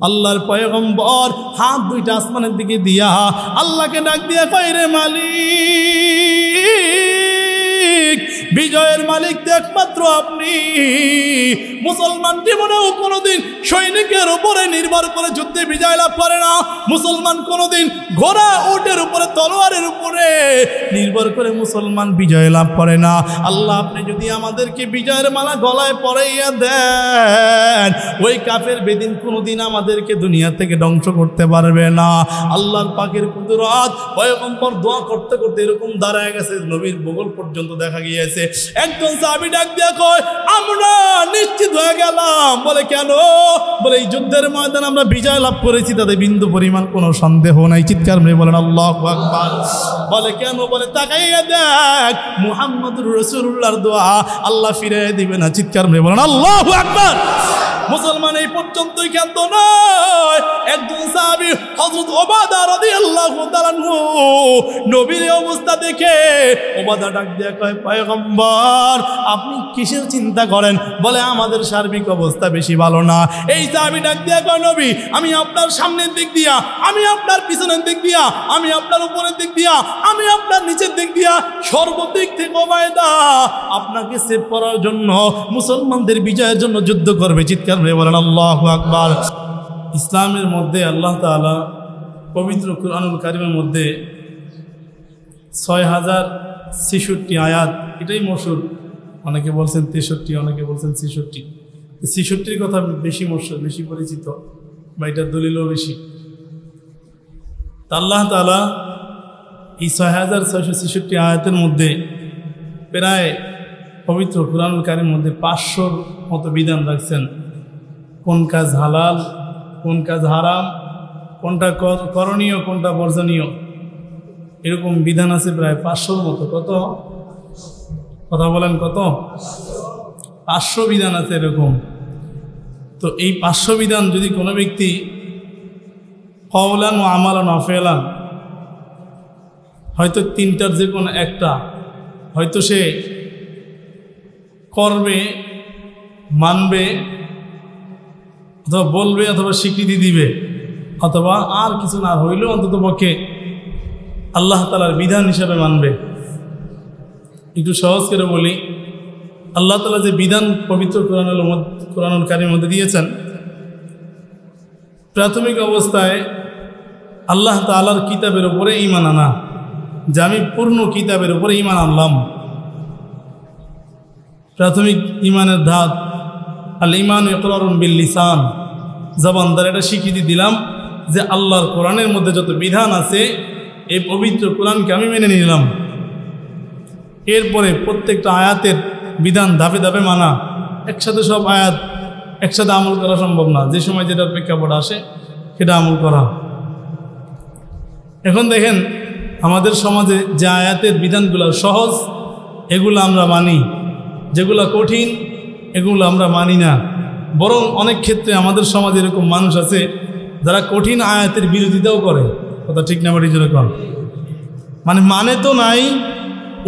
আল্লাহর পয়গম্বর হাত দুইটা আসমানের দিকে দিয়া আল্লাহকে ডাক দিয়া কয়, রে মালিক, বিজয়ের মালিক তো একমাত্র আপনি। মুসলমান জীবনেও কোনোদিন সৈনিকের উপরে নির্ভর করে যুদ্ধে বিজয় লাভ করে না। মুসলমান কোনোদিন ঘোড়া উটের উপরে তলোয়ারের উপরে নির্ভর করে মুসলমান বিজয় লাভ করে না। আল্লাহ, আপনি যদি আমাদেরকে বিজয়ের মালা গলায় পরাইয়া দেন, ওই কাফের বেদিন কোনোদিন আমাদেরকে দুনিয়া থেকে ধ্বংস করতে পারবে না। আল্লাহর পাকের কুদরত, পয়গম্বর দোয়া করতে করতে এরকম দাঁড়ায় গেছে, নবীর বগল পর্যন্ত দেখা গিয়েছে। একজন সাহাবী ডাক দিয়া কয়, আমরা নিশ্চিত হয়ে গেলাম। বলে কেন? বলে এই যুদ্ধের ময়দানে আমরা বিজয় লাভ করেছি, তাতে বিন্দু পরিমাণ কোনো সন্দেহ নাই। চিৎকার মেরে বলেন আল্লাহু আকবার। বলে কেন? বলে তাকাইয়া দেখ, মুহাম্মদুর রাসূলুল্লাহর দোয়া আল্লাহ ফিরিয়ে দিবে না। চিৎকার মেরে বলেন আল্লাহু আকবার। মুসলমান এই পর্যন্তই ক্ষান্ত নয়। একজন সাহাবী হযরত ওবাদা রাদিয়াল্লাহু তাআলা নবীর অবস্থা দেখে ওবাদা ডাক দিয়ে কয়, পয়গম্বর আপনি কিসের চিন্তা করেন? বলে আমাদের সার্বিক অবস্থা বেশি ভালো না। এই সাহাবী ডাক দিয়ে কয়, নবী, আমি আপনার সামনের দিক দিয়া, আমি আপনার পিছনের দিক দিয়া, আমি আপনার উপরের দিক দিয়া, আমি আপনার নিচের দিক দিয়া, সর্বদিক থেকে ওবাদা আপনাকে সেভ করার জন্য, মুসলমানদের বিজয়ের জন্য যুদ্ধ করবে। চিৎকার বলেন আল্লাহু আকবার। ইসলামের মধ্যে আল্লাহ তাআলা পবিত্র কুরআনুল কারীমের মধ্যে 6066 আয়াত, এটাই মশহুর। অনেকে বলছেন 63, অনেকে বলছেন 66। 66 কথা বেশি মশহুর, বেশি পরিচিত, বা এটার দলিলও বেশি। আল্লাহ তাআলা এই 6666 আয়াতের মধ্যে প্রায় পবিত্র কুরআনুল কারীমের মধ্যে 500 মতো বিধান রাখছেন। কোন কাজ হালাল, কোন কাজ হারাম, কোনটা করণীয়, কোনটা বর্জনীয়, এরকম বিধান আছে প্রায় 500 মতো। কত? কথা বলেন কত? 500 বিধান আছে এরকম। তো এই 500 বিধান যদি কোনো ব্যক্তি কওলান ও আমালান ও ফেলান, হয়তো তিনটার যে কোনো একটা হয়তো সে করবে, মানবে, অথবা বলবে, অথবা স্বীকৃতি দিবে, অথবা আর কিছু না হইলেও অন্তত পক্ষে আল্লাহ তাআলার বিধান হিসাবে মানবে। একটু সহজ করে বলি, আল্লাহ তাআলা যে বিধান পবিত্র কুরআনুল কারীমের মধ্যে দিয়েছেন, প্রাথমিক অবস্থায় আল্লাহ তাআলার কিতাবের উপরে ঈমান আনা, যে আমি পূর্ণ কিতাবের উপরে ঈমান আনলাম। প্রাথমিক ঈমানের ধাপ আল ঈমান ইকরারুন বিল লিসান, জবান দ্বারা এটা স্বীকৃতি দিলাম যে আল্লাহর কোরআনের মধ্যে যত বিধান আছে, এই পবিত্র কোরআনকে আমি মেনে নিলাম। এরপরে প্রত্যেকটা আয়াতের বিধান ধাপে ধাপে মানা। একসাথে সব আয়াত একসাথে আমল করা সম্ভব না, যে সময় যেটার প্রেক্ষাপট আসে সেটা আমল করা। এখন দেখেন, আমাদের সমাজে যে আয়াতের বিধানগুলো সহজ এগুলো আমরা মানি, যেগুলো কঠিন এগুলো আমরা মানি না। বরং অনেক ক্ষেত্রে আমাদের সমাজে এরকম মানুষ আছে যারা কঠিন আয়াতের বিরোধিতাও করে। কথা ঠিক না বাড়ি যেরকম, মানে তো নাই,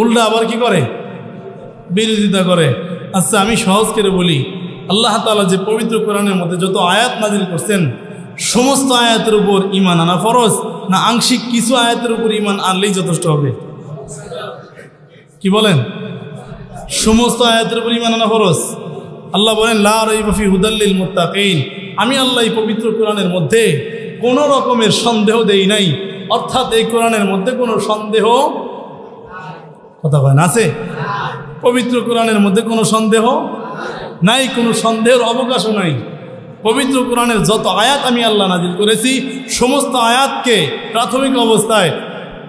উল্টা আবার কি করে? বিরোধিতা করে। আচ্ছা, আমি সহজ করে বলি, আল্লাহ তাআলা যে পবিত্র কোরআনের মধ্যে যত আয়াত নাজিল করছেন, সমস্ত আয়াতের উপর ঈমান আনা ফরজ, না আংশিক কিছু আয়াতের উপর ঈমান আনলেই যথেষ্ট হবে? কি বলেন? সমস্ত আয়াতের উপর ঈমান আনা ফরজ। আল্লাহ বলেন, লা রাইবা ফি হুদাল লিল মুত্তাকিন, আমি আল্লাহ এই পবিত্র কোরআনের মধ্যে কোনো রকমের সন্দেহ দেই নাই। অর্থাৎ এই কোরআনের মধ্যে কোনো সন্দেহ, কথা বলেন, আছে? পবিত্র কোরআনের মধ্যে কোনো সন্দেহ নাই, কোনো সন্দেহের অবকাশও নাই। পবিত্র কোরআনের যত আয়াত আমি আল্লাহ নাজিল করেছি, সমস্ত আয়াতকে প্রাথমিক অবস্থায়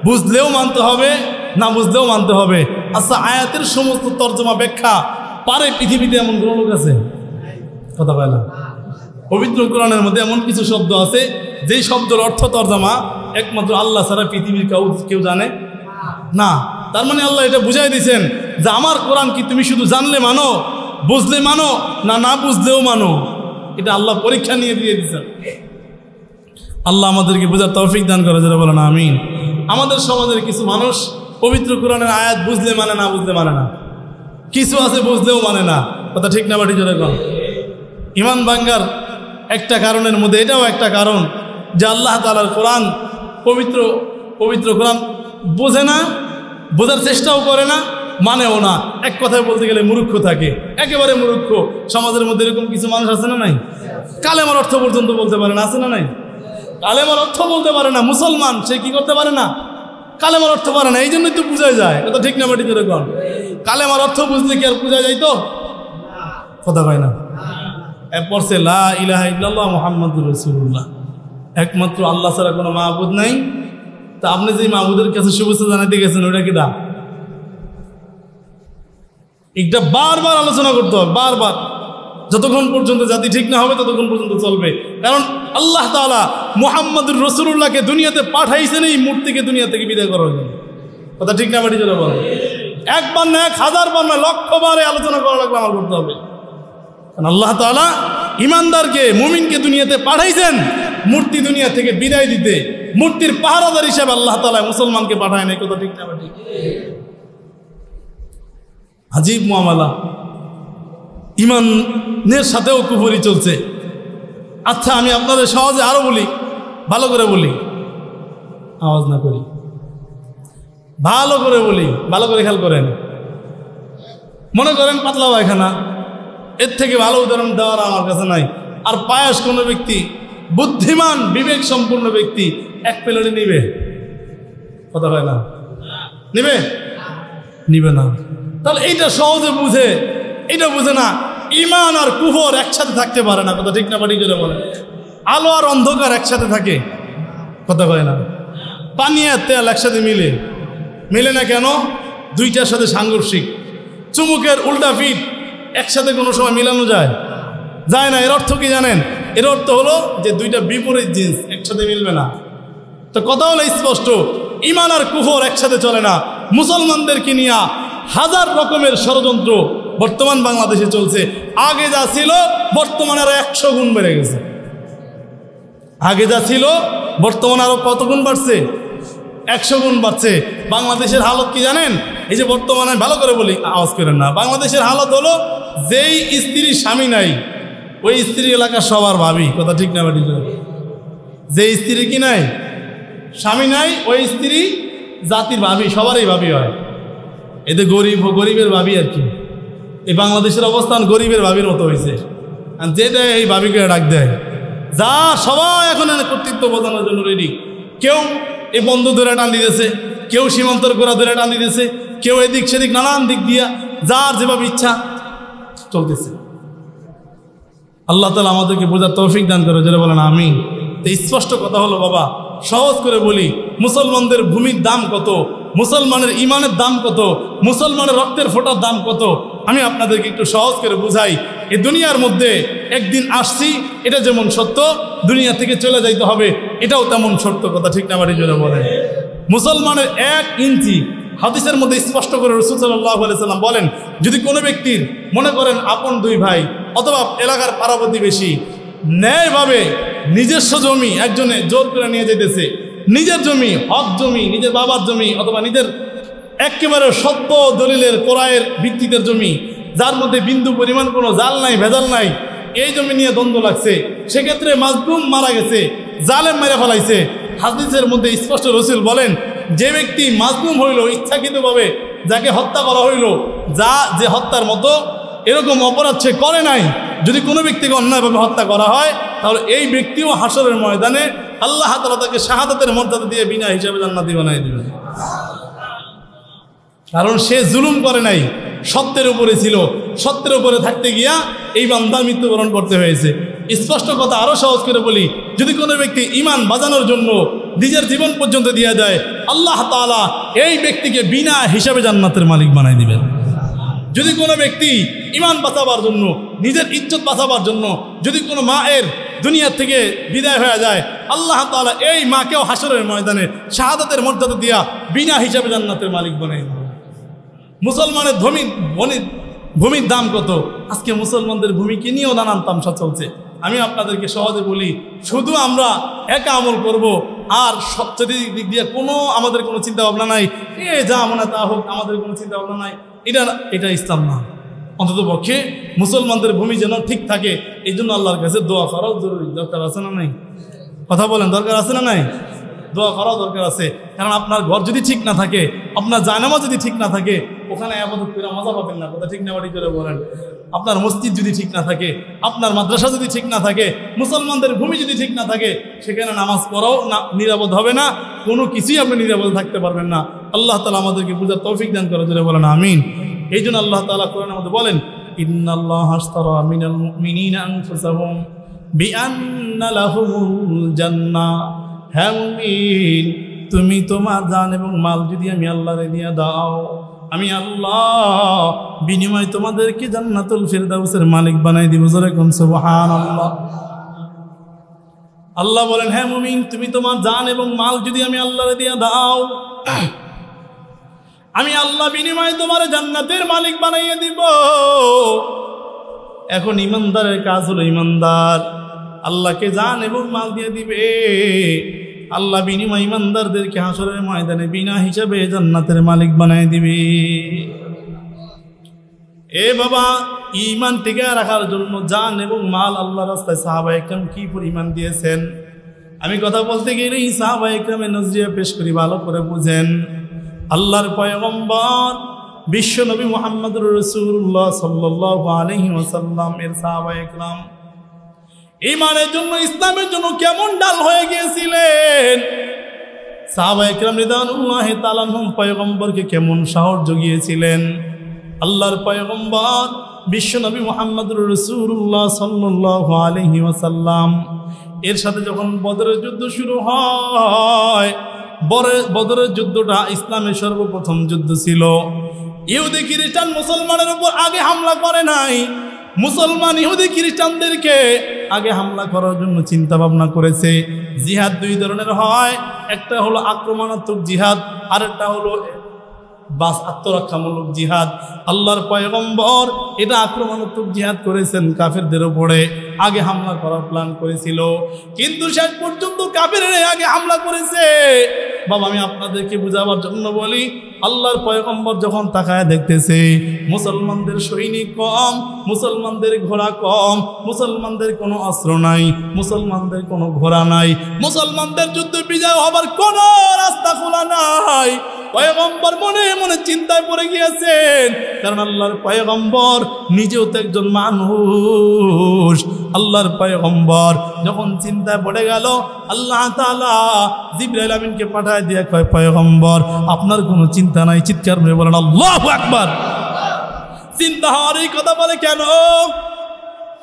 বুঝলেও মানতে হবে, না বুঝলেও মানতে হবে। আচ্ছা, আয়াতের সমস্ত তর্জমা ব্যাখ্যা পারে পৃথিবীতে এমন কোনো লোক আছে? কথা বলে না। পবিত্র কোরআনের মধ্যে এমন কিছু শব্দ আছে যেই শব্দের অর্থ তর্জমা একমাত্র আল্লাহ ছাড়া পৃথিবীর কেউ জানে না। তার মানে আল্লাহ এটা বুঝাই দিয়েছেন যে আমার কোরআন কি তুমি শুধু জানলে মানো, বুঝলে মানো, না না বুঝলেও মানো। এটা আল্লাহ পরীক্ষা নিয়ে দিয়ে দিয়েছেন। আল্লাহ আমাদেরকে বোঝার তৌফিক দান করে, যারা বলেন আমিন। আমাদের সমাজের কিছু মানুষ পবিত্র কোরআনের আয়াত বুঝলে মানে না, বুঝলে মানে না। কিছু আছে বুঝলেও মানে না। কথা ঠিক না বাড়ি জোরে কম। ইমান ভাঙ্গার একটা কারণের মধ্যে এটাও একটা কারণ যে আল্লাহ তাআলার কোরআন পবিত্র পবিত্র কোরআন বোঝে না, বোঝার চেষ্টাও করে না, মানেও না। এক কথায় বলতে গেলে মূর্খ থাকে, একেবারে মূর্খ। সমাজের মধ্যে এরকম কিছু মানুষ আছে না নাই? কালেমার অর্থ পর্যন্ত বলতে পারে না, আছে না নাই? কালেমার অর্থ বলতে পারে না, মুসলমান সে কি করতে পারে না? কালেমার অর্থ পারে না, এই জন্যই তো পূজায় যায়। এটা ঠিক না বাটি করে কন? কালেমার অর্থ বুঝলে কি আর পূজায় যাই? তো কথা হয় না। পড়ছে লা ইলাহা ইল্লাল্লাহ মুহাম্মাদুর রাসূলুল্লাহ, একমাত্র আল্লাহ ছাড়া কোনো মাবুদ নাই। তা আপনি যে মাবুদের কাছে শুভেচ্ছা জানাতে গেছেন ওটা কি? এটা বারবার আলোচনা করতে হবে, বারবার, যতক্ষণ পর্যন্ত জাতি ঠিক না হবে ততক্ষণ পর্যন্ত চলবে। কারণ আল্লাহ তাআলা মুহাম্মাদুর রাসূলুল্লাহকে দুনিয়াতে পাঠাইছেন এই মূর্তিকে দুনিয়া থেকে বিদায় করার জন্য। কথা ঠিক না বাড়ি জোরে বলো? একবার না, 1000 বার না, লক্ষবারে আলোচনা করা লাগবে, আমার করতে হবে। কারণ আল্লাহ তাআলা ইমানদারকে, মুমিনকে দুনিয়াতে পাঠাইছেন মূর্তি দুনিয়া থেকে বিদায় দিতে। মূর্তির পাহারাদার হিসেবে আল্লাহ তাআলা মুসলমানকে পাঠায় নাই। কথা ঠিক না বাড়ি? আজীব মুআমালা, ইমানের সাথেও কুফরি চলছে। আচ্ছা, আমি আপনাদের সহজে আরো বলি, ভালো করে বলি, আওয়াজ না করি, ভালো করে বলি, ভালো করে খেয়াল করেন। মনে করেন পাতলা পায়খানা, এর থেকে ভালো উদাহরণ দেওয়ার আমার কাছে নাই। আর পায়াস কোনো ব্যক্তি, বুদ্ধিমান বিবেক সম্পূর্ণ ব্যক্তি এক প্লেটে নিবে? কথা হয় না? নিবে? নিবে না। তাহলে এইটা সহজে বুঝে, এটা বুঝে না ঈমান আর কুফর একসাথে থাকতে পারে না। কথা ঠিক না বাড়ি করে বলে? আলো আর অন্ধকার একসাথে থাকে? কথা হয় না? পানি আর তেল একসাথে মিলে না কেন? দুইটার সাথে সাংঘর্ষিক। চুমুকের উল্টা পিঠ একসাথে কোনো সময় মিলানো যায় না। এর অর্থ কি জানেন? এর অর্থ হলো যে দুইটা বিপরীত জিনিস একসাথে মিলবে না। তো কথা হলো স্পষ্ট, ঈমান আর কুফর একসাথে চলে না। মুসলমানদেরকে নিয়ে 1000 রকমের ষড়যন্ত্র বর্তমান বাংলাদেশে চলছে। আগে যা ছিল বর্তমানে আরো 100 গুণ বেড়ে গেছে। আগে যা ছিল বর্তমানে আরো কত গুণ বাড়ছে? 100 গুণ বাড়ছে। বাংলাদেশের হালত কি জানেন? এই যে বর্তমানে, ভালো করে বলি, আওয়াজ করেন না, বাংলাদেশের হালত হলো যেই স্ত্রীর স্বামী নাই ওই স্ত্রী এলাকার সবার ভাবি। কথা ঠিক না বাড়ি? যে স্ত্রী কি নাই, স্বামী নাই, ওই স্ত্রী জাতির ভাবি, সবারই ভাবি হয়। এতে গরিবের ভাবি আর কি। এই বাংলাদেশের অবস্থান গরিবের ভাবির মতো হয়েছে। যে দেয় এই ভাবিকে ডাক দেয়, যা সবাই এখন কর্তৃত্ব বোঝানোর জন্য রেডি। কেউ এই বন্ধ ধরে টান দিতেছে, কেউ সীমান্তর গোড়া ধরে টান দিতেছে, কেউ এদিক সেদিক নানান দিক দিয়া যার যেভাবে ইচ্ছা চলতেছে। আল্লাহ তাআলা আমাদেরকে বোঝার তৌফিক দান করে, যেটা বলেন আমিন। তো স্পষ্ট কথা হলো বাবা, সহজ করে বলি, মুসলমানদের ভূমির দাম কত, মুসলমানের ইমানের দাম কত, মুসলমানের রক্তের ফোঁটার দাম কত, আমি আপনাদেরকে একটু সহজ করে বুঝাই। এই দুনিয়ার মধ্যে একদিন আসছি, এটা যেমন সত্য, দুনিয়া থেকে চলে যাইতে হবে, এটাও তেমন সত্য। কথা ঠিক না বাড়ি জোরে বলেন? মুসলমানের 1 ইঞ্চি, হাদিসের মধ্যে স্পষ্ট করে রাসূল সাল্লাল্লাহু আলাইহি সাল্লাম বলেন, যদি কোনো ব্যক্তির মনে করেন আপন 2 ভাই অথবা এলাকার পাড়া প্রতিবেশী ন্যায়ভাবে নিজস্ব জমি একজনে জোর করে নিয়ে যেতেছে, নিজের জমি, হক জমি, নিজের বাবার জমি অথবা নিজের একেবারে সত্য দলিলের কোরআনের ভিত্তিতে জমি, যার মধ্যে বিন্দু পরিমাণ কোনো জাল নাই, ভেজাল নাই, এই জমি নিয়ে দ্বন্দ্ব লাগছে, সেক্ষেত্রে মাজলুম মারা গেছে, জালেম মেরে ফেলাইছে। হাদিসের মধ্যে স্পষ্ট রাসূল বলেন, যে ব্যক্তি মাজলুম হইল ইচ্ছাকৃতভাবে, যাকে হত্যা করা হইল, যে হত্যার মতো এরকম অপরাধ সে করে নাই, যদি কোনো ব্যক্তিকে অন্যায়ভাবে হত্যা করা হয়, তাহলে এই ব্যক্তিও হাসরের ময়দানে আল্লাহ তাআলা তাকে শাহাদাতের মর্যাদা দিয়ে বিনা হিসাবে জান্নাতি বানিয়ে দিবেন। কারণ সে জুলুম করে নাই, সত্যের উপরে ছিল, সত্যের উপরে থাকতে গিয়া এই বান্দার মৃত্যুবরণ করতে হয়েছে। স্পষ্ট কথা আরো সহজ করে বলি, যদি কোনো ব্যক্তি ঈমান বাঁচানোর জন্য নিজের জীবন পর্যন্ত দিয়ে যায়, আল্লাহ তাআলা এই ব্যক্তিকে বিনা হিসাবে জান্নাতের মালিক বানাই দিবেন। যদি কোনো ব্যক্তি ঈমান বাঁচাবার জন্য, নিজের ইজ্জত বাঁচাবার জন্য যদি কোনো মায়ের দুনিয়া থেকে বিদায় হয়ে যায়, আল্লাহ তাআলা এই মাকেও হাসরের ময়দানে শাহাদাতের মর্যাদা দিয়া বিনা হিসাবে জান্নাতের মালিক বানাই দিবেন। মুসলমানের ভূমির দাম কত? আজকে মুসলমানদের ভূমিকে নিয়েও নানান তামসা চলছে। আমি আপনাদেরকে সহজে বলি, শুধু আমরা একা আমল করব আর সবচেয়ে দিক দিয়ে আমাদের কোনো চিন্তা ভাবনা নাই, যা মনে তা হোক, আমাদের কোনো চিন্তা ভাবনা নাই, এটা ইসলাম না। অন্তত পক্ষে মুসলমানদের ভূমি যেন ঠিক থাকে, এই জন্য আল্লাহর কাছে দোয়া করাও জরুরি। দরকার আছে না নাই? কথা বলেন, দরকার আছে না নাই? দোয়া করাও দরকার আছে। কারণ আপনার ঘর যদি ঠিক না থাকে, আপনার জায়নামাজ যদি ঠিক না থাকে, ওখানে ইবাদত করে মজা পাবেন না। কথা ঠিক না বাড়ি করে বলেন। আপনার মসজিদ যদি ঠিক না থাকে, আপনার মাদ্রাসা যদি ঠিক না থাকে, মুসলমানদের ভূমি যদি ঠিক না থাকে, সেখানে নামাজ পড়াও না নিরাপদ হবে না, কোনো কিছুই আপনি নিরাপদ থাকতে পারবেন না। আল্লাহ তাআলা আমাদেরকে বুঝার তৌফিক দান করে জোরে বলেন আমিন। এই জন্য আল্লাহ তাআলা কোরআনের মধ্যে বলেন, ইন্নাল্লাহা আশতারা মিনাল মুমিনিনা আনফুসাহুম বিআন্না লাহুমুল জান্নাহ। হ্যাঁ মুমিন, তুমি তোমার জান এবং মাল যদি আমি আল্লাহরে দিয়ে দাও, আমি আল্লাহ বিনিময় তোমাদেরকে জান্নাতুল ফিরদাউসের মালিক বানাই দিব। জোরে কোন সুবহানাল্লাহ। আল্লাহ বলেন, হ্যাঁ মুমিন, তুমি তোমার জান এবং মাল যদি আমি আল্লাহরে দিয়ে দাও, আমি আল্লাহ বিনিময়ে তোমার জান্নাতের মালিক বানাইয়ে দিব। এখন ইমানদারের কাজ হলো, ইমানদার আল্লাহকে জান এবং মাল দিয়ে দিবে। আল্লাহ বিনিময় ইমানদারদেরকে হাসরের ময়দানে বিনা হিসাবে জান্নাতের মালিক বানাই দিবে। এ বাবা, ঈমান টিকে রাখার জন্য জান এবং মাল আল্লাহর রাস্তায় সাহাবায়ে কেরাম কি পরিমাণ দিয়েছেন। আমি কথা বলতে গেলে সাহাবায়ে কেরামের নজরিয়া পেশ করি, ভালো করে বুঝেন। আল্লাহর পয়গম্বর বিশ্ব নবী মুহাম্মদুর রাসূলুল্লাহ সাল্লাল্লাহু আলাইহি ওয়াসাল্লাম এর সাহাবায়ে কেরাম ঈমানের জন্য, ইসলামের জন্য কেমন ডাল হয়ে গিয়েছিলেন। সাহাবায়ে কেরাম রিদওয়ানুল্লাহি তাআলা আনহুম পয়গম্বরকে কেমন সাহস জুগিয়েছিলেন। আল্লাহর পয়গম্বর বিশ্ব নবী মুহাম্মদুর রাসূলুল্লাহ সাল্লাল্লাহু আলাইহি ওয়াসাল্লাম এর সাথে যখন বদরের যুদ্ধ শুরু হয়, বদরের যুদ্ধটা ইসলামের সর্বপ্রথম যুদ্ধ ছিল। ইহুদি খ্রিস্টান মুসলমানের উপর আগে হামলা করে নাই, মুসলমান ইহুদি খ্রিস্টানদেরকে আগে হামলা করার জন্য চিন্তা ভাবনা করেছে। জিহাদ দুই ধরনের হয়, একটা হলো আক্রমণাত্মক জিহাদ, আর একটা হলো আত্মরক্ষামূলক জিহাদ। আল্লাহর পয়গম্বর এটা আক্রমণাত্মক জিহাদ করেছেন, কাফেরদের উপরে আগে হামলা করার প্ল্যান করেছিল, কিন্তু শেষ পর্যন্ত কাফেররা আগে হামলা করেছে। বাবা, আমি আপনাদেরকে বুঝাবার জন্য বলি, আল্লাহর পয়গম্বর যখন তাকায় দেখতেছে মুসলমানদের সৈনিক কম, মুসলমানদের ঘোড়া কম, মুসলমানদের কোনো অস্ত্র নাই, মুসলমানদের কোনো ঘোড়া নাই, মুসলমানদের যুদ্ধ বিজয় হবার কোনো রাস্তা খোলা নাই, পয়গম্বর মনে মনে চিন্তায় পড়ে গিয়েছেন। কারণ আল্লাহর পয়গম্বর নিজেও তো একজন মানুষ। আল্লাহর পয়গম্বর যখন চিন্তায় পড়ে গেল, আল্লাহ তাআলা জিবরাইল আমিনকে পাঠায় দিয়ে কয়, পয়গম্বর আপনার কোনো চিন্তা নাই। চিৎকার করে বলেন আল্লাহু আকবার। চিন্তা হওয়ার এই কথা বলে কেন?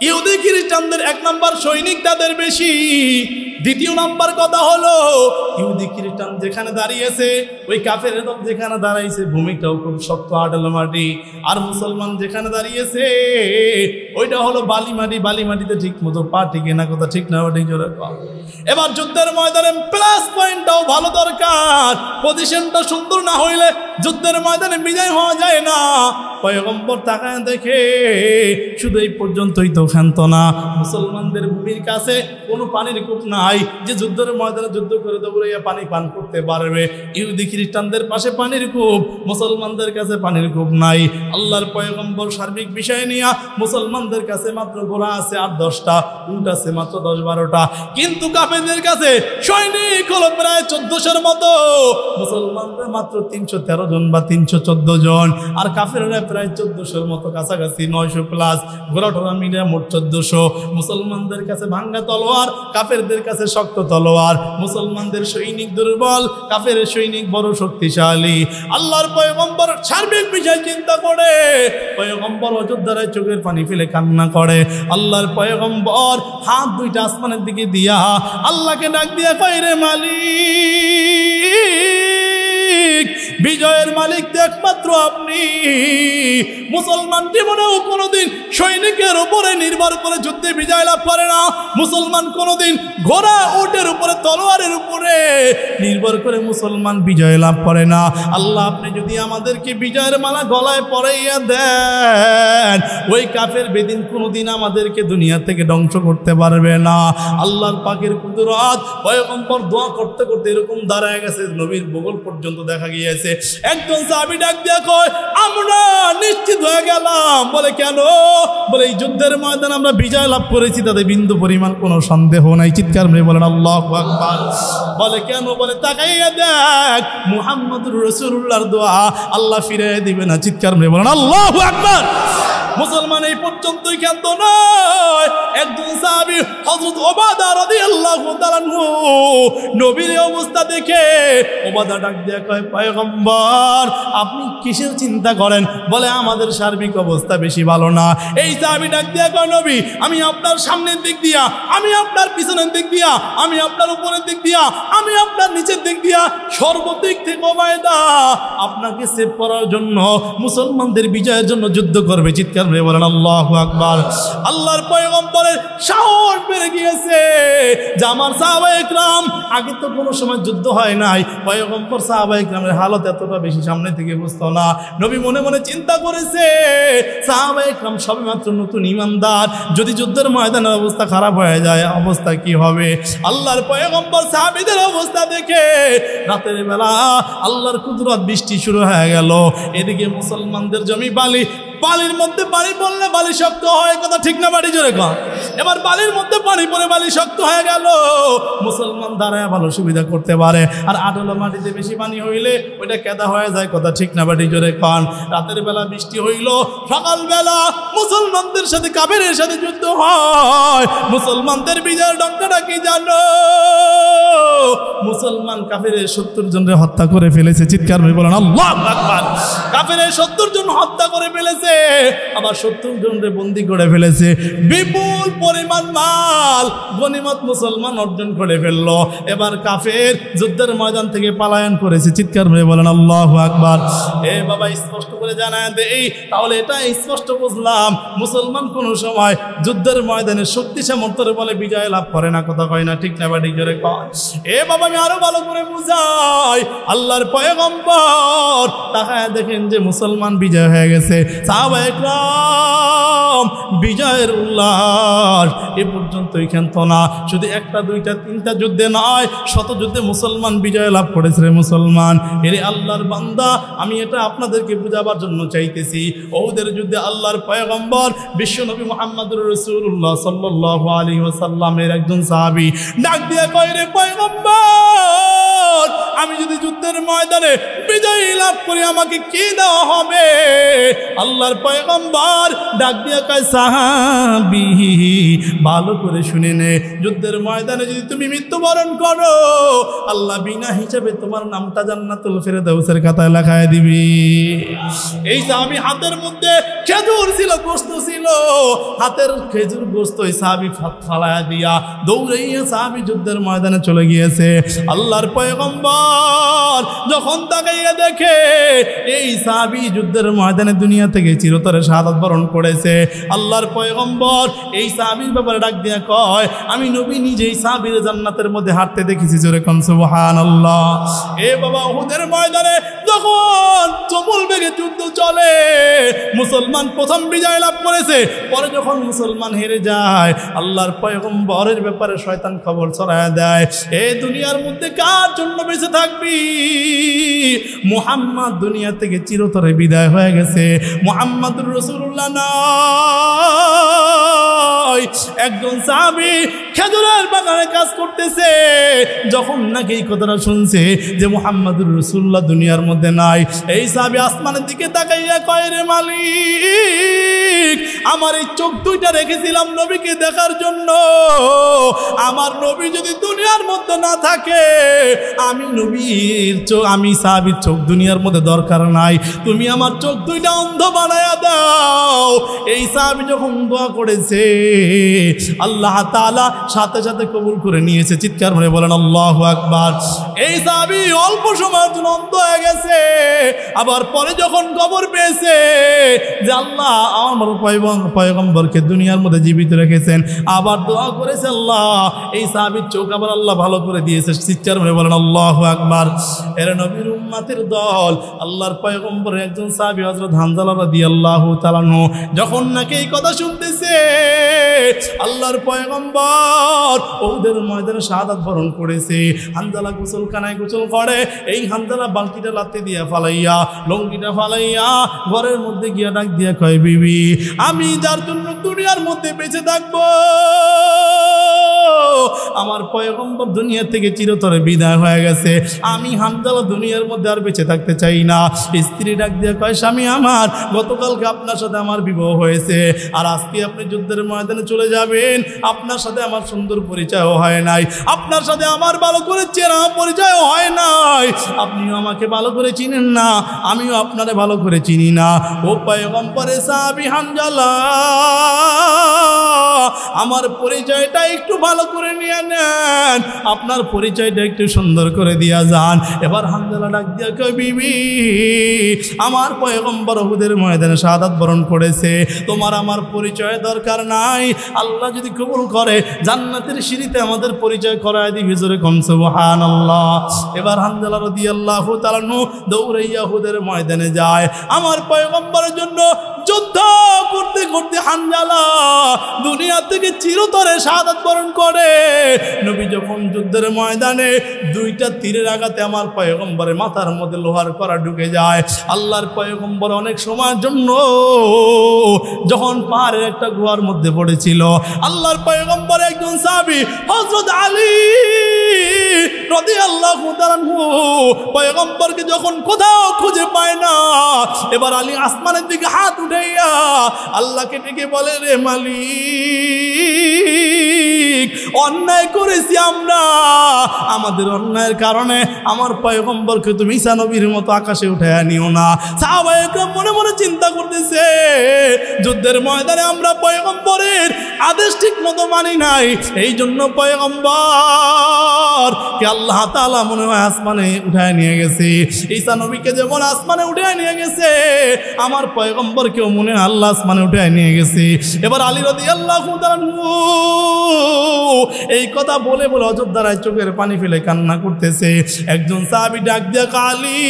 ইহুদি খ্রিস্টানদের এক নাম্বার সৈনিক তাদের বেশি, দ্বিতীয় নাম্বার কথা হলো ইহুদি খ্রিস্টান যেখানে দাঁড়িয়েছে, ওই কাফের দল যেখানে দাঁড়াইছে ভূমিটাও খুব শক্ত আটালো মাটি, আর মুসলমান যেখানে দাঁড়িয়েছে ওইটা হলো বালি মাটি, বালি মাটিতে ঠিক মতো পা টিকে না। কথা ঠিক না ঠিক জোরে। এবার যুদ্ধের ময়দানে প্লাস পয়েন্টটাও ভালো দরকার, পজিশনটা সুন্দর না হইলে যুদ্ধের ময়দানে বিজয় হওয়া যায় না। পয়গম্বর তাকায় দেখে শুধু এই পর্যন্তই তো ক্ষান্ত না, মুসলমানদের ভূমির কাছে কোনো পানির কূপ নাই যে যুদ্ধের ময়দানে যুদ্ধ করে দৌড়াইয়া পানি পান করতে পারবে। ইহুদি খ্রিস্টানদের পাশে পানির কূপ, মুসলমানদের কাছে পানির কূপ নাই। আল্লাহর পয়গম্বর সার্বিক বিষয় নিয়ে, মুসলমানদের কাছে মাত্র ঘোড়া আছে 8-10টা, উট আছে মাত্র 10-12টা, কিন্তু কাফেরদের কাছে সৈনিক হলো প্রায় 1400-এর মতো, মুসলমানরা মাত্র 313 জন বা 314 জন, আর কাফেররা প্রায় 1400-এর মতো, কাছাকাছি 900 প্লাস, ঘোড়া টোড়া মিলে মোট 1400। মুসলমানদের কাছে ভাঙ্গা তলোয়ার, কাফেরদের কাছে শক্ত তলোয়ার। মুসলমানদের সৈনিক দুর্বল, কাফের সৈনিক বড় শক্তিশালী। আল্লাহর পয়গম্বর সার্বিক বিষয় চিন্তা করে, পয়গম্বর অযোধ্যার চোখের পানি ফেলে কান্না করে। আল্লাহর পয়গম্বর হাত দুইটা আসমানের দিকে দিয়া আল্লাহকে ডাক দিয়া কয়, রে মালিক, বিজয়ের মালিক তো একমাত্র আপনি। মুসলমান জীবনেও কোনোদিন সৈনিকের উপরে নির্ভর করে যুদ্ধে বিজয় লাভ করে না। মুসলমান কোনোদিন ঘোড়া উটের উপরে তলোয়ারের উপরে নির্ভর করে মুসলমান বিজয় লাভ করে না। আল্লাহ, আপনি যদি আমাদেরকে বিজয়ের মালা গলায় পরাইয়া দেন, ওই কাফের বেদিন কোনোদিন আমাদেরকে দুনিয়া থেকে ধ্বংস করতে পারবে না। আল্লাহর পাকের কুদরত। পয়গম্বর দোয়া করতে করতে এরকম দাঁড়ায় গেছে, নবীর বগল পর্যন্ত দেখা গিয়েছে। গিয়েছে। একজন সাহাবী ডাক দিয়া কয়, আমরা নিশ্চিত হয়ে গেলাম। বলে কেন? বলে এই যুদ্ধের ময়দানে আমরা বিজয় লাভ করেছি, তাতে বিন্দু পরিমাণ কোনো সন্দেহ নাই। চিৎকার মেরে বলেন আল্লাহু আকবার। বলে কেন? বলে তাকাইয়া দেখ, মুহাম্মদুর রাসূলুল্লাহর দোয়া আল্লাহ ফিরিয়ে দিবে না। চিৎকার মেরে বলেন আল্লাহু আকবার। মুসলমান এই পর্যন্তই ক্ষান্ত নয়। একজন সাহাবী হযরত ওবাদা রাদিয়াল্লাহু তাআলা নবীর অবস্থা দেখে ওবাদা ডাক দিয়ে কয়, পয়গম্বর আপনি কিসের চিন্তা করেন? বলে আমাদের সার্বিক অবস্থা বেশি ভালো না। এই সাহাবী ডাক দিয়ে কয়, নবী আমি আপনার সামনের দিক দিয়া, আমি আপনার পিছনের দিক দিয়া, আমি আপনার উপরের দিক দিয়া, আমি আপনার নিচের দিক দিয়া, সর্বদিক থেকে ওবাদা আপনাকে সেভ করার জন্য, মুসলমানদের বিজয়ের জন্য যুদ্ধ করবে। চিৎকার করে বলেন আল্লাহু আকবার। আল্লাহর পয়গম্বরের সাহস বেড়ে গিয়েছে যে আমার সাহাবায়ে কেরাম, আগে তো কোনো সময় যুদ্ধ হয় নাই, পয়গম্বর সাহাবায়ে কেরামের হালত এতটা বেশি সামনে থেকে বুঝতো না। নবী মনে মনে চিন্তা করেছে, সাহাবায়ে কেরাম সবেমাত্র নতুন ঈমানদার, যদি যুদ্ধের ময়দানের অবস্থা খারাপ হয়ে যায় অবস্থা কি হবে? আল্লাহর পয়গম্বর সাহাবীদের অবস্থা দেখে রাতের বেলা আল্লাহর কুদরত, বৃষ্টি শুরু হয়ে গেল। এদিকে মুসলমানদের জমি বালি, বালির মধ্যে পানি পড়লে বালি শক্ত হয়, কথা ঠিক না? বাড়ি জোরে কর। এবার বালির মধ্যে পানি পড়ে বালি শক্ত হয়ে গেল, মুসলমান দাঁড়ায় ভালো সুবিধা করতে পারে। আর আটলা মাটিতে বেশি পানি হইলে ওইটা কেদা হয়ে যায়, কথা ঠিক না? বাড়ি জোরে কর। রাতের বেলা বৃষ্টি হইল, সকালবেলা মুসলমানদের সাথে কাফেরের সাথে যুদ্ধ হয়। মুসলমানদের বিজয়ের ডঙ্কাটা কি জানো? মুসলমান কাফেরের 70 জনের হত্যা করে ফেলেছে। চিৎকার করে বলেন আল্লাহু আকবার। কাফেরের 70 জন হত্যা করে ফেলেছে, আবার 70 জনকে বন্দী করে ফেলেছে। বিপুল পরিমাণ মাল গনিমত মুসলমান অর্জন করে ফেললো। এবার কাফের যুদ্ধের ময়দান থেকে পলায়ন করেছে। চিৎকার করে বলেন আল্লাহু আকবার। এ বাবা স্পষ্ট করে জানায় দেই, তাহলে এটা স্পষ্ট বুঝলাম, মুসলমান কোনো সময় যুদ্ধের ময়দানে শক্তি সামর্থ্যের বলে বিজয় লাভ করে না, কথা কয় না ঠিক না? বাড়ি জোরে কয়। এ বাবা আমি আরো ভালো করে বুঝাই, আল্লাহর পয়গম্বর তাকায় দেখেন যে মুসলমান বিজয় হয়ে গেছে। সাহাবায়ে কেরাম বিজয়ের উল্লাস এ পর্যন্তই ক্ষান্ত না। শুধু একটা দুইটা তিনটা যুদ্ধে নয়, শত যুদ্ধে মুসলমান বিজয় লাভ করেছে। রে মুসলমান, এরে আল্লাহর বান্দা, আমি এটা আপনাদেরকে বুঝাবার জন্য চাইতেছি। ওহুদের যুদ্ধে আল্লাহর পয়গম্বর বিশ্বনবী মুহাম্মদুর রাসূলুল্লাহ সাল্লাল্লাহু আলাইহি ওয়াসাল্লামের একজন সাহাবী ডাক দিয়ে কয়, রে পয়গম্বর আমি যদি যুদ্ধের ময়দানে বিজয় লাভ করি আমাকে কি দেওয়া হবে? আল্লাহর পয়গম্বর ডাক দিয়ে কয়, সাহাবী ভালো করে শুনে নে, যুদ্ধের ময়দানে যদি তুমি মৃত্যুবরণ করো আল্লাহ বিনা হিসাবে তোমার নামটা জান্নাতুল ফেরদাউসের খাতায় লেখায় দিবি। এই সাহাবী হাতের মধ্যে খেজুর ছিল, গোশত ছিল, হাতের খেজুর গোশত ওই সাহাবী ফালায়া দিয়া দৌড়াইয়া সাহাবী যুদ্ধের ময়দানে চলে গিয়েছে। আল্লাহর পয়গম্বর যখন তাকাইয়া দেখে এই সাহাবী যুদ্ধের ময়দানে দুনিয়া থেকে চিরতরে শাহাদাত বরণ করেছে, আল্লাহর পয়গম্বর এই সাহাবীর ব্যাপারে ডাক দিয়া কয়, আমি নবী নিজেই সাহাবীর জান্নাতের মধ্যে হাঁটতে দেখেছি। জোরে কোন সুবহানাল্লাহ। এ বাবা উহুদের ময়দানে যখন তুমুল বেগে যুদ্ধ চলে, মুসলমান প্রথম বিজয় লাভ করেছে, পরে যখন মুসলমান হেরে যায় আল্লাহর পয়গম্বরের ব্যাপারে শয়তান খবর ছড়ায় দেয়, এই দুনিয়ার মধ্যে কার জন্য বেঁচে থাকবি? মুহাম্মদ দুনিয়া থেকে চিরতরে বিদায় হয়ে গেছে, মুহাম্মদুর রাসূলুল্লাহ নয়। একজন সাহাবী খেজুরের বাগানে কাজ করতেছে, যখন নাকি এই কথাটা শুনছে যে মুহাম্মদুর রাসূলুল্লাহ দুনিয়ার মধ্যে নাই, এই সাহাবী আসমানের দিকে তাকাইয়া কয়, রে মালিক আমার এই চোখ দুইটা রেখেছিলাম নবীকে দেখার জন্য, আমার নবী যদি দুনিয়ার মধ্যে না থাকে আমি নবীর চোখ, আমি সাহাবীর চোখ দুনিয়ার মধ্যে দরকার নাই, তুমি আমার চোখ দুইটা অন্ধ বানায়া দাও। এই সাহাবী যখন দোয়া করেছে আল্লাহ তাআলা সাথে সাথে কবুল করে নিয়েছে। চিৎকার করে বলেন আল্লাহু আকবার। এই সাহাবী অল্প সময়ের জন্য অন্ধ হয়ে গেছে, আবার পরে যখন খবর পেয়েছে যে আল্লাহ আমার পয়গম্বরকে দুনিয়ার মধ্যে জীবিত রেখেছেন, আবার দোয়া করেছে আল্লাহ এই সাহাবীর চোখ আবার আল্লাহ ভালো ভালো করে দিয়েছে। চিৎকার করে বলেন আল্লাহু আকবার। এর নবীর উম্মতের দল আল্লাহর পয়গম্বরের একজন সাহাবী হযরত হানজালা রাদিয়াল্লাহু তাআলা আনহু যখন নাকি এই কথা শুনতেছে, আল্লাহর পয়গম্বর ওদের ময়দানে শাহাদাত বরণ করেছে। হানজালা গোসলখানায় গোসল করে, এই হানজালা বালতিটা লাত্তি দিয়া ফালাইয়া, লঙ্গিটা ফালাইয়া ঘরের মধ্যে গিয়া ডাক দিয়া কয়, বিবি আমি যার জন্য দুনিয়ার মধ্যে বেঁচে থাকবো, আমার পয়গম্বর দুনিয়া থেকে চিরতরে বিদায় হয়ে গেছে, আমি হানজালা দুনিয়ার মধ্যে আর বেঁচে থাকতে চাই না। স্ত্রী ডাক দিয়া কয়, স্বামী আমার, গতকালকে আপনার সাথে আমার বিবাহ হয়েছে, আর আজকে আপনি যুদ্ধের ময়দানে চলে যাবেন, আপনার সাথে আমার সুন্দর পরিচয়ও হয় নাই, আপনার সাথে আমার ভালো করে চেনা পরিচয়ও হয় নাই, আপনিও আমাকে ভালো করে চিনেন না, আমিও আপনারে ভালো করে চিনি না। ও পয়গম্বরের সাহাবী হানজালা, আমার পরিচয়টা একটু ভালো করে নিয়ে নেন, আপনার পরিচয়টা একটু সুন্দর করে দিয়া যান। এবার হানজালা ডাক দিয়া কয়, বিবি আমার পয়গম্বর উহুদের ময়দানে শাহাদাত বরণ করেছে, তোমার আমার পরিচয় দরকার নাই, আল্লাহ যদি কবুল করে জান্নাতের সিঁড়িতে আমাদের পরিচয় করায় দিবি, জোরে কোন সুবহানাল্লাহ। এবার হানজালা রাদিয়াল্লাহু তাআলা আনহু দৌড়াইয়া উহুদের ময়দানে যায়। আমার পয়গম্বরের জন্য যুদ্ধ করতে করতে হানজালা দুনিয়া থেকে চিরতরে শাহাদাত বরণ করে। নবী যখন যুদ্ধের ময়দানে দুইটা তীরের আঘাতে আমার পয়গম্বরের মাথার মধ্যে লোহার কড়া ঢুকে যায়, আল্লাহর পয়গম্বর অনেক সময়ের জন্য যখন পাহাড়ের একটা গুহার মধ্যে পড়েছিল, আল্লাহর পয়গম্বর একজন সাহাবী হযরত আলী রাদিয়াল্লাহু তাআলা আনহু পয়গম্বরকে যখন কোথাও খুঁজে পায় না, এবার আলী আসমানের দিকে হাত উঠাইয়া আল্লাহকে ডেকে বলে, রে মালিক, অন্যায় করেছি আমরা, আমাদের অন্যায়ের কারণে আমার পয়গম্বরকে তুমি ঈসা নবীর মতো আকাশে উঠাইয়া নিও না। সাহাবায়ে কেরাম মনে মনে চিন্তা করতেছে, যুদ্ধের ময়দানে আমরা পয়গম্বরের আদেশ ঠিক মতো মানি নাই, এই জন্য পয়গম্বর কে আল্লাহ তাআলা মনে হয় আসমানে উঠায় নিয়ে গেছে। ঈসা নবীকে যেমন আসমানে উঠায় নিয়ে গেছে, আমার পয়গম্বরকেও মনে হয় আল্লাহ আসমানে উঠায় নিয়ে গেছে। এবার আলী রাদিয়াল্লাহু তাআলা আনহু এই কথা বলে বলে অযোধ্যারায় চোখের পানি ফেলে কান্না করতেছে। একজন সাহাবী ডাক দিয়া, আলী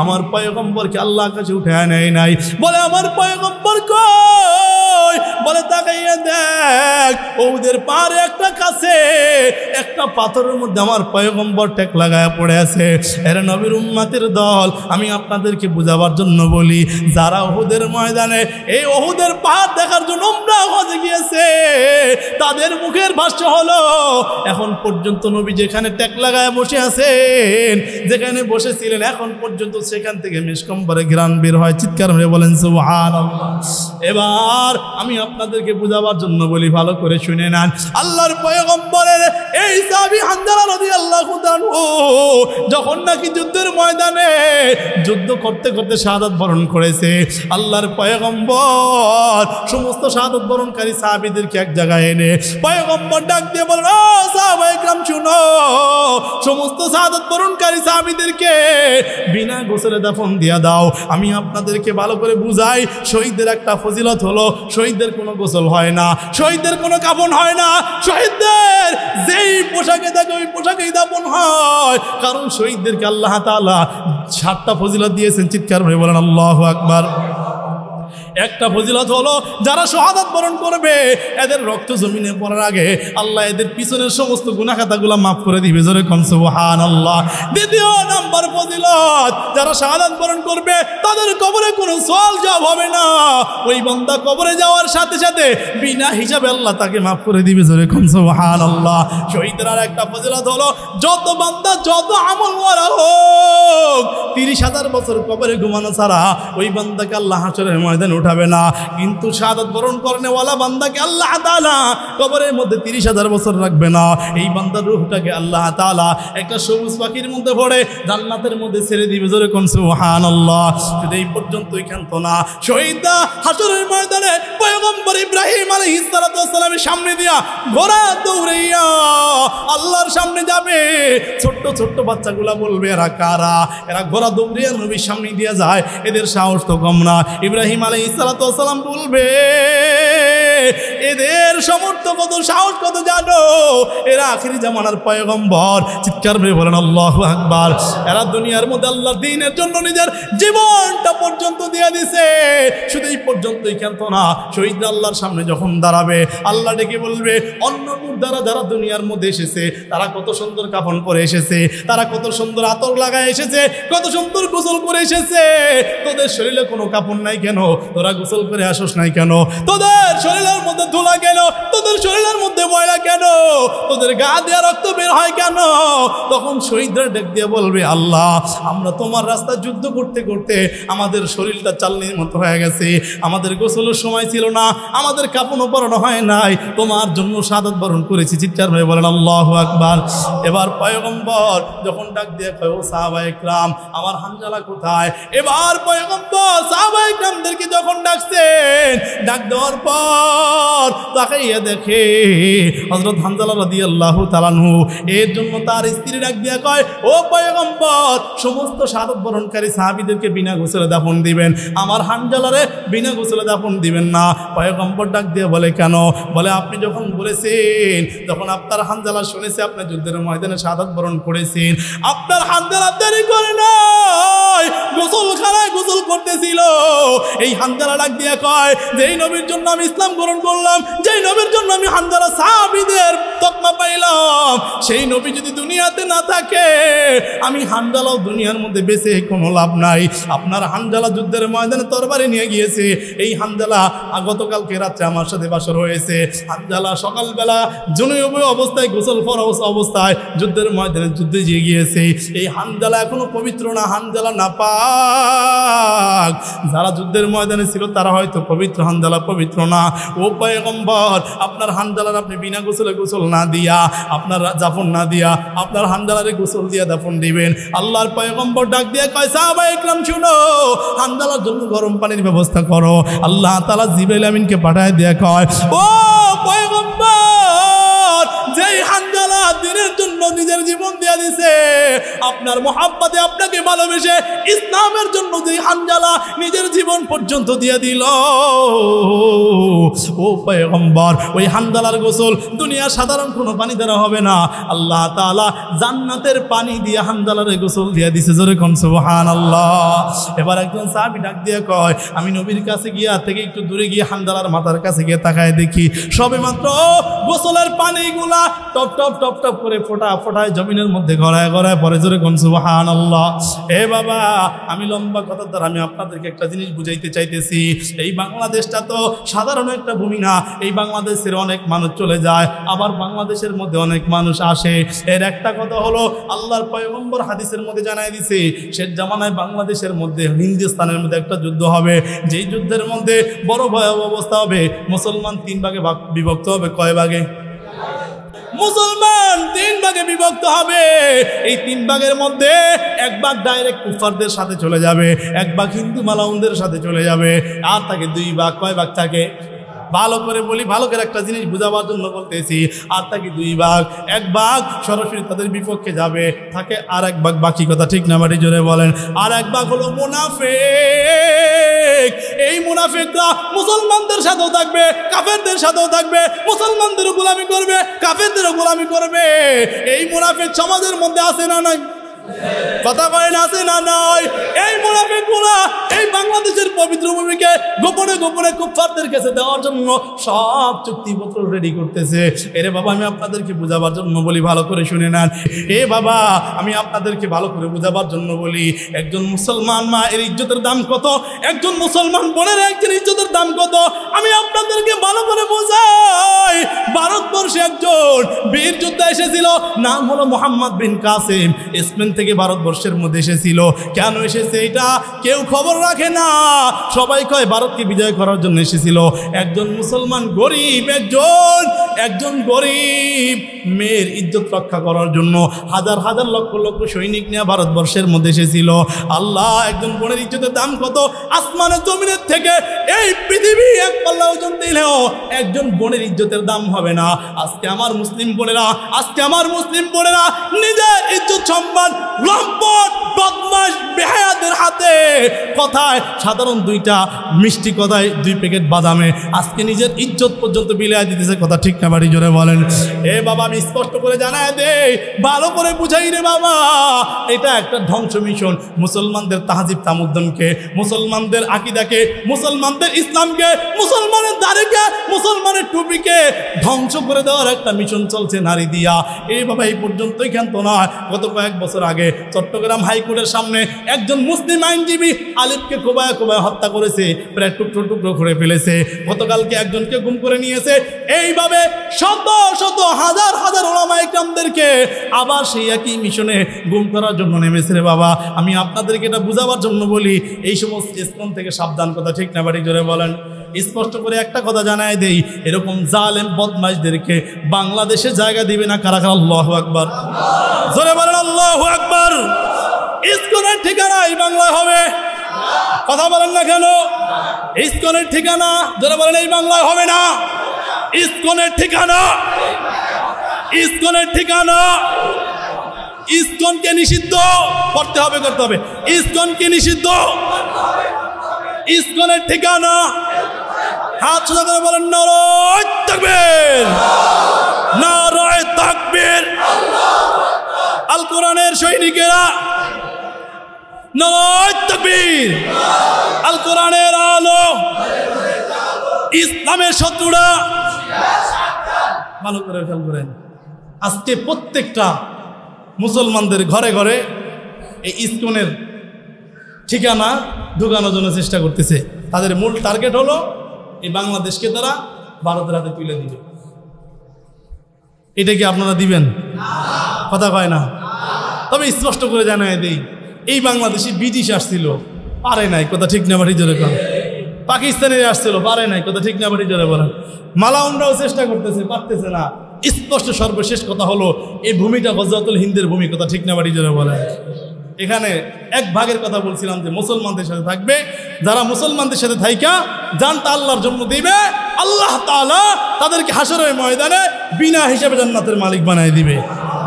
আমার পয়গম্বরকে আল্লাহ কাছে উঠায় নেয় নাই, বলে আমার পয়গম্বর কই, বলে তাকাইয়া দেখ ওদের পারে একটা কাছে একটা পাথরের মধ্যে আমার পয়গম্বর টেক লাগায় পড়ে আছে। এর নবীর উম্মতের দল, আমি আপনাদেরকে বুঝাবার জন্য বলি, যারা উহুদের ময়দানে এই উহুদের পাহাড় দেখার জন্য উমরা হজে গিয়েছে, তাদের মুখের ভাষ্য হলো, এখন পর্যন্ত নবী যেখানে টেক লাগায় বসে আছেন, যেখানে বসেছিলেন, এখন পর্যন্ত সেখান থেকে মিসকম্বরে ঘ্রাণ বের হয়। চিৎকার মেরে বলেন সুবহানাল্লাহ। এবার আমি আপনাদেরকে বুঝাবার জন্য বলি, ভালো করে শুনে নেন। আল্লাহর পয়গম্বরের এই সাহাবী হানজালা রাদিয়াল্লাহু তাআলা যখন নাকি যুদ্ধের ময়দানে যুদ্ধ করতে করতে শাহাদাত বরণ করেছে, আল্লাহর পয়গম্বর সমস্ত শাহাদাত বরণকারী সাহাবীদেরকে এক জায়গায় এনে পয়গম্বর ডাক দিয়ে বলেন, ও সাহাবায়ে কেরাম শুনো, সমস্ত শাহাদাত বরণকারী সাহাবীদেরকে বিনা গোসলে দাফন দিয়া দাও। আমি আপনাদেরকে ভালো করে বুঝাই, শহীদদের একটা ফজিলত হলো, শহীদদের কোনো গোসল হয় না, শহীদদের কোনো কাফন হয় না, শহীদদের যেই পোশাকে থাকে ওই পোশাকেই দাফন হয়, কারণ শহীদদেরকে আল্লাহ তাআলা 7টা ফজিলত দিয়েছেন। চিৎকার করে বলেন আল্লাহু আকবার। একটা ফজিলত হলো, যারা শাহাদাত বরণ করবে এদের রক্ত জমিনে পড়ার আগে আল্লাহ এদের পিছনের সমস্ত গুনাহ খাতাগুলো মাফ করে দিবে, জোরে কোন সুবহানাল্লাহ। দ্বিতীয় নাম্বার ফজিলত, যারা শাহাদাত বরণ করবে তাদের কবরে কোনো সওয়াল জবাব হবে না, ওই বান্দা কবরে যাওয়ার সাথে সাথে বিনা হিসাবে আল্লাহ তাকে মাফ করে দিবে, জোরে কোন সুবহানাল্লাহ। শহীদের আর একটা ফজিলত হলো, যত বান্দা যত আমল করা হোক 30,000 বছর কবরে ঘুমানো ছাড়া ওই বান্দাকে আল্লাহ হাশরের ময়দানে উঠাবে না, কিন্তু শাহাদাত বরণ করনেওয়ালা বান্দাকে আল্লাহ তাআলা কবরের মধ্যে 30,000 বছর রাখবে না। এই বান্দার রূহটাকে আল্লাহ তাআলা একটা সবুজ পাখির মধ্যে ভরে জান্নাতের মধ্যে ছেড়ে দিবে, জোরে কোন সুবহানাল্লাহ। শুধু এই পর্যন্তই ক্ষান্ত না, শহীদরা হাশরের ময়দানে পয়গম্বর ইব্রাহিম আলাইহিস সালাতু ওয়াস সালামের সামনে দিয়া ঘোড়া দৌড়াইয়া আল্লাহর সামনে যাবে। ছোট্ট ছোট্ট বাচ্চাগুলা বলবে, এরা কারা? এরা ঘোড়া দৌড়িয়ে নবীর সামনে দিয়ে যায়, এদের সাহস তো কম না। ইব্রাহিম আলাইহিস সালাতু ওয়াস সালাম বলবে, এদের সমর্থ কত, সাহস কত জানো? এরা আখিরি জামানার পয়গম্বর। চিৎকার করে বলেন আল্লাহু আকবার। এরা দুনিয়ার মধ্যে আল্লাহর দ্বীনের জন্য নিজের জীবনটা পর্যন্ত দিয়ে দিছে। শুধু এই পর্যন্তই কেন না, শহীদরা আল্লাহর সামনে যখন দাঁড়াবে, আল্লাহ ডেকে বলবে অন্য নূর দ্বারা যারা দুনিয়ার মধ্যে এসেছে তারা কত সুন্দর কাফন পরে এসেছে, তারা কত সুন্দর আতর লাগায় এসেছে, কত সুন্দর গোসল করে এসেছে। তোদের শরীরে কোনো কাপড় নাই কেন? তোরা গোসল করে আসোস নাই কেন? তোদের শরীরের মধ্যে ধুলা কেন? তোদের শরীরের মধ্যে ময়লা কেন? তোদের গা দিয়ে রক্ত বের হয় কেন? তখন শহীদরা ডেক দিয়ে বলবে আল্লাহ, আমরা তোমার রাস্তা যুদ্ধ করতে করতে আমাদের শরীরটা চালনির মতো হয়ে গেছে, আমাদের গোসলের সময় ছিল না, আমাদের কাপড়ও পরানো হয় নাই, তোমার জন্য শাহাদাত বরণ করেছি। চিৎকার হয়ে বলেন আল্লাহু আকবার। এবার পয়গম্বর যখন ডাক দিয়ে কয় ও সাহাবায়ে কিরাম, আমার হানজালা কোথায়? এবার পয়গম্বর সাহাবায়ে কিরামদেরকে যখন ডাকছেন, ডাক দেওয়ার পর তাকাইয়া দেখে হযরত হানজালা রাদিয়াল্লাহু তাআলা আনহু। এর জন্য তার স্ত্রী ডাক দিয়া কয় ও পয়গম্বর, সমস্ত শাহাদাত বরণকারী সাহাবীদেরকে বিনা গোসলে দাফন দিবেন, আমার হানজালারে বিনা গোসলে দাফন দিবেন না। পয়গম্বর ডাক দিয়ে বলে কেন? বলে আপনি যখন বলেছেন, যখন আপনার হানজালা শুনেছে আপনি যুদ্ধের ময়দানে শাহাদাত বরণ করেছেন, আপনার হানজালা দেরি করে নাই, গোসলখানায় গোসল করতেছিল। এই হানজালা ডাক দিয়ে কয়, যেই নবীর জন্য আমি ইসলাম গ্রহণ করলাম, যেই নবীর জন্য আমি হানজালা সাহাবীদের তকমা পাইলাম, সেই নবী যদি দুনিয়াতে না থাকে, আমি হানজালাও দুনিয়ার মধ্যে বেঁচে কোনো লাভ নাই। আপনার হানজালা যুদ্ধের ময়দানে তরবারি নিয়ে গিয়েছে। এই হানজালা গতকালকে রাত্রে আমার সাথে বাসর হয়েছে। হানজালা সকালবেলা জুনুব অবস্থায়, গোসল ফরজ অবস্থায় যুদ্ধের ময়দানে যুদ্ধে গিয়ে গিয়েছে। এই হানজালা এখনো পবিত্র না, হানজালা নাপাক। যারা যুদ্ধের ময়দানে ছিল তারা হয়তো পবিত্র, হানজালা পবিত্র না। ও পয়গম্বর, আপনার হানজালার আপনি বিনা গোসলে গোসল না দিয়া, আপনার দাফন না দিয়া, আপনার হানজালারে গোসল দিয়া দাফন দিবেন। আল্লাহর পয়গম্বর ডাক দিয়ে কয় সাহাবায়ে কিরাম শুনো, হানজালার জন্য গরম পানির ব্যবস্থা করো। আল্লাহ তাআলা জিবরাইল আমিনকে পাঠায় দিয়ে কয় ও পয়গম্বর, যেই হানজালা দিনের জন্য নিজের জীবন দিয়ে দিছে, আপনার মহাব্বতে আপনাকে ভালোবেসে ইসলামের জন্য যেই হানজালা নিজের জীবন পর্যন্ত দিয়ে দিল, ও পয়গম্বর, ওই হানজালার গোসল দুনিয়া সাধারণ কোনো পানি দ্বারা হবে না। আল্লাহ তাআলা জান্নাতের পানি দিয়ে হানজালার গোসল দিয়ে দিছে। জোরে কোন সুবহানাল্লাহ। এবার একজন সাহাবী ডাক দিয়ে কয়, আমি নবীর কাছে গিয়া থেকে একটু দূরে গিয়ে হানজালার মাথার কাছে গিয়ে তাকায় দেখি সবেমাত্র গোসলের পানিগুলা টপ টপ টপ টপ করে ফোটা ফোটায় জমিনের মধ্যে গড়ায় গড়ায় পরে। জোরে কোন সুবহানাল্লাহ। এ বাবা, আমি লম্বা কথা দ্বারা আমি আপনাদেরকে একটা জিনিস বুঝাইতে চাইতেছি। এই বাংলাদেশটা তো সাধারণ একটা ভূমি না। এই বাংলাদেশের অনেক মানুষ চলে যায়, আবার বাংলাদেশের মধ্যে অনেক মানুষ আসে। এর একটা কথা হলো, আল্লাহর পয়গম্বর হাদিসের মধ্যে জানাই দিছে, শেষ জামানায় বাংলাদেশের মধ্যে, হিন্দুস্তানের মধ্যে একটা যুদ্ধ হবে, যেই যুদ্ধের মধ্যে বড় ভয়াবহ অবস্থা হবে। মুসলমান 3 ভাগে বিভক্ত হবে। কয় ভাগে? মুসলমান 3 ভাগে বিভক্ত হবে। এই 3 ভাগের মধ্যে 1 ভাগ ডাইরেক্ট কুফারদের সাথে চলে যাবে, 1 ভাগ হিন্দু মালাউনদের সাথে চলে যাবে, আর থাকে 2 ভাগ। কয় ভাগ থাকে? ভালো করে বলি, ভালো করে একটা জিনিস বুঝাবার জন্য বলতেছি। আর থাকে 2 ভাগ। 1 ভাগ সরাসরি তাদের বিপক্ষে যাবে, থাকে আর 1 ভাগ বাকি। কথা ঠিক না বাড়ি জোরে বলেন। আর 1 ভাগ হলো মুনাফিক। এই মুনাফিকরা মুসলমানদের সাথেও থাকবে, কাফেরদের সাথেও থাকবে, মুসলমানদেরও গোলামি করবে, কাফেরদেরও গোলামি করবে। এই মুনাফিক সমাজের মধ্যে আছে না নাই? কথা কয় না, আছে না নাই? এই মুনাফিকগুলা এই বাংলাদেশের পবিত্র ভূমিকে গোপনে গোপনে কুফারদের কাছে দেওয়ার জন্য সব চুক্তিপত্র রেডি করতেছে। এরে বাবা, আমি আপনাদেরকে বুঝাবার জন্য বলি, ভালো করে শুনে নেন। এ বাবা, আমি আপনাদেরকে ভালো করে বুঝাবার জন্য বলি, একজন মুসলমান মা এর ইজ্জতের দাম কত, একজন মুসলমান বোনের একজন ইজ্জতের দাম কত, আমি আপনাদেরকে ভালো করে বোঝাই। ভারতবর্ষে একজন বীর যোদ্ধা এসেছিল, নাম হলো মোহাম্মদ বিন কাসেম। স্পেন থেকে ভারতবর্ষের মধ্যে এসেছিল। কেন এসেছে এটা কেউ খবর রাখে না। সবাই কয় ভারতকে বিজয় করার জন্য এসেছিল। একজন মুসলমান গরিব, একজন গরিব মেয়ের ইজ্জত রক্ষা করার জন্য হাজার হাজার লক্ষ লক্ষ সৈনিক নিয়ে ভারতবর্ষের মধ্যে এসেছিল। আল্লাহ, একজন বোনের ইজ্জতের দাম কত? আসমানের জমিনের থেকে এই পৃথিবী এক পাল্লা ওজন দিলেও একজন বোনের ইজ্জতের দাম হবে না। আজকে আমার মুসলিম বোনেরা নিজের ইজ্জত সম্মান লম্পট বদমাশ বেহায়াদের হাতে কথায় সাধারণ দুইটা মিষ্টি কথায় 2 প্যাকেট বাদামে আজকে নিজের ইজ্জত পর্যন্ত বিলিয়ে দিতেছে। কথা ঠিক না বাড়ি জোরে বলেন। এ বাবা আমি স্পষ্ট করে জানায় দে, ভালো করে বুঝাই রে বাবা, এটা একটা ধ্বংস মিশন। মুসলমানদের তাহজিব তামুদ্দনকে, মুসলমানদের আকীদাকে, মুসলমানদের ইসলামকে, মুসলমানের দাড়িকে, মুসলমানের টুপিকে ধ্বংস করে দেওয়ার একটা মিশন চলছে নারী দিয়া। এই বাবা এই পর্যন্তই ক্ষান্ত নয়, গত কয়েক বছর আগে চট্টগ্রাম হাইকোর্টের সামনে একজন মুসলিম আইনজীবী আলিফকে কোবায় কোবায় হত্যা করেছে, প্রায় টুকরো টুকরো করে ফেলেছে। গতকালকে একজনকে গুম করে নিয়েছে। এইভাবে শত শত হাজার হাজার উলামা ইকরামদেরকে আবার সেই একই মিশনে গুম করার জন্য নেমেছে রে বাবা। আমি আপনাদেরকে এটা বুঝাবার জন্য বলি, এই সমস্ত ইসলাম থেকে সাবধান। কথা ঠিক না বাড়ি জোরে বলেন। স্পষ্ট করে একটা কথা জানাই দেই, এরকম জালেম বদমাশদেরকে বাংলাদেশে জায়গা দিবে না কারা কারা? আল্লাহু আকবার, জোরে বলেন আল্লাহু আকবার। ইসকনের ঠিকানা এই বাংলায় হবে, কথা বলেন না কেন? ইসকনের ঠিকানা জোরে বলেন এই বাংলায় হবে না। ইসকনের ঠিকানা, ইসকনের ঠিকানা, ইসকনকে নিষিদ্ধ করতে হবে, করতে হবে। ইসকনকে নিষিদ্ধ, ইসকনের ঠিকানা। হাত সোজা করে বলেন নারায়ে তাকবীর, নারায়ে তাকবীর। আল কোরআনের সৈনিকেরা নারায়ে তাকবীর, আল কোরআনের আলো, ইসলামের শত্রুরা। ভালো করে খেয়াল করেন, আজকে প্রত্যেকটা মুসলমানদের ঘরে ঘরে এই ইসকনের ঠিকানা ঢুকানোর জন্য চেষ্টা করতেছে। তাদের মূল টার্গেট হলো এই বাংলাদেশকে তারা ভারতের হাতে তুলে দিবে। এটা কি আপনারা দিবেন? কথা কয় না। তবে স্পষ্ট করে জানাই দেই, এই বাংলাদেশে ব্রিটিশ আসছিল, পারে নাই। কথা ঠিক না বাড়ি জোরে বলেন। পাকিস্তানের আসছিল, পারে নাই। কথা ঠিক না বাড়ি জোরে বলেন। মালাউনরাও চেষ্টা করতেছে, পারতেছে না। স্পষ্ট সর্বশেষ কথা হলো এই ভূমিটা গজওয়াতুল হিন্দের ভূমি। কথা ঠিক না বাড়ি জোরে বলেন। এখানে এক ভাগের কথা বলছিলাম যে মুসলমানদের সাথে থাকবে, যারা মুসলমানদের সাথে থাইকা জানটা আল্লাহর জন্য দিবে, আল্লাহ তাআলা তাদেরকে হাশরের ময়দানে বিনা হিসাবে জান্নাতের মালিক বানায় দিবে।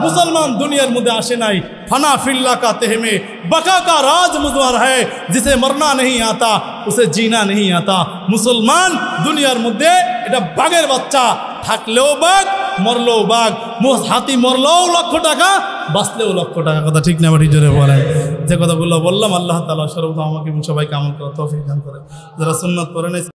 मुसलमान दुनिया मध्य आशे नाई फना फिल्ला का तेहमे बका का राज मुजवार है, जिसे मरना नहीं आता उसे जीना नहीं आता। मुसलमान दुनियार मध्य এটা বাঘের বাচ্চা, থাকলেও বাঘ মরলেও বাঘ। হাতি মরলেও লক্ষ টাকা, বাঁচলেও লক্ষ টাকা। কথা ঠিক না বাড়ি জোরে বলেন। যে কথাগুলো বললাম আল্লাহ তাআলা সর্বদা আমাকে এবং সবাইকে আমল করার তৌফিক দান করেন। যারা সুন্নাত পড়েন